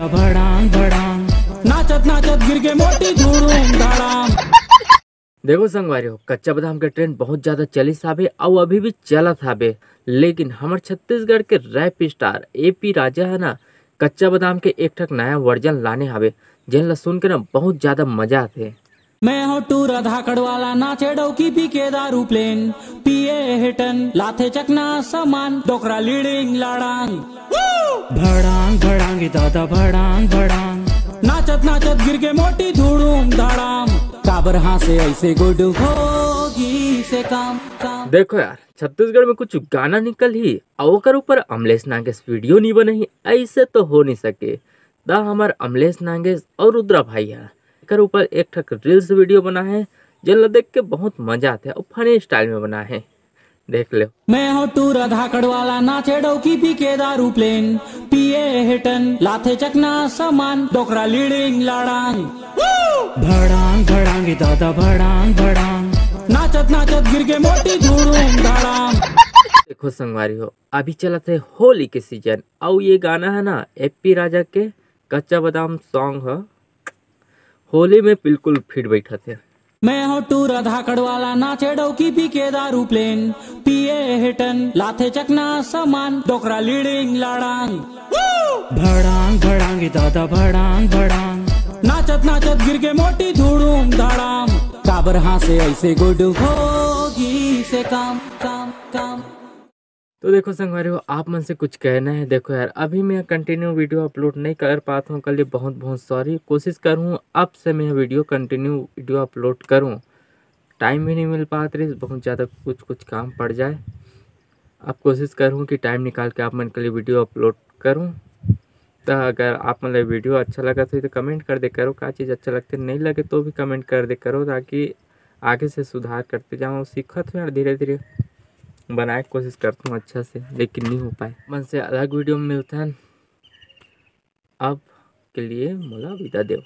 भड़ांग भड़ांग नाचत नाचत गिर के मोटी धूम धड़ाम। देखो संगवारियों, कच्चा बादाम के ट्रेंड बहुत ज्यादा चली साबे और अभी भी चलत हाबे, लेकिन हमार छत्तीसगढ़ के रैप स्टार एपी राजा है ना, कच्चा बादाम के एक ठक नया वर्जन लाने हाबे, जिन ला सुन के ना बहुत ज्यादा मजा आते। मैं हो टूरा धाकड़ वाला नाचे डौकी पी के दारू प्लेन पिए हिटन लाथे चकना सामान डोकरा लीडिंग लाड़ांग। भड़ांग भड़ांग दादा भड़ांग भड़ांग नाचत नाचत गिर के मोटी धूम धड़ाम। काबर हाँ से ऐसे गुड होगी से काम काम। देखो यार, छत्तीसगढ़ में कुछ गाना निकल ही और ओकर ऊपर अमलेश नागेश वीडियो नहीं बने ही, ऐसे तो हो नहीं सके। दा हमार अमलेश नागेश और रुद्रा भाई है, एकर ऊपर एक ठक रील्स वीडियो बना है, जिन देख के बहुत मजा आता है और फनी स्टाइल में बना है, देख लो। मैं हो टूरा धाकड़ वाला नाचे डौकी पी के दारू प्लेन पिए हिटन लाथे चकना सामान डोकरा लीडिंग लाड़ांग। भड़ांग भड़ांग दादा भड़ांग भड़ांग नाचत नाचत गिर के मोटी धूम धड़ाम। देखो संगवारी हो, अभी चला थे होली के सीजन और ये गाना है ना एपी राजा के कच्चा बादाम सॉन्ग है, होली में बिल्कुल फिट बैठा थे। मैं हो टूरा धाकड़ वाला नाचे डौकी पी के दारू प्लेन पिए हिटन लाथे चकना सामान डोकरा लीडिंग लाड़ांग। भड़ांग भड़ांग दादा भड़ांग भड़ांग नाचत नाचत गिर के मोटी धूम धड़ाम। काबर हाँ से ऐसे गुड होगी से काम काम काम। तो देखो संगवारियों, आप मन से कुछ कहना है? देखो यार, अभी मैं कंटिन्यू वीडियो अपलोड नहीं कर पाता हूँ, कल ये बहुत बहुत सॉरी। कोशिश करूँ अब से मैं वीडियो कंटिन्यू वीडियो अपलोड करूँ, टाइम भी नहीं मिल पाता रही, बहुत ज़्यादा कुछ काम पड़ जाए। अब कोशिश करूँ कि टाइम निकाल के आप मन के लिए वीडियो अपलोड करूँ। तो अगर आप मतलब वीडियो अच्छा लगा तो कमेंट कर दे करो, क्या चीज़ अच्छा लगते नहीं लगे तो भी कमेंट कर दे करो, ताकि आगे से सुधार करते जाऊँ। सीखत हूँ यार, धीरे धीरे बनाए कोशिश करता हूँ अच्छा से, लेकिन नहीं हो पाए। मन से अलग वीडियो में मिलता है, अब के लिए मोला विदा दो।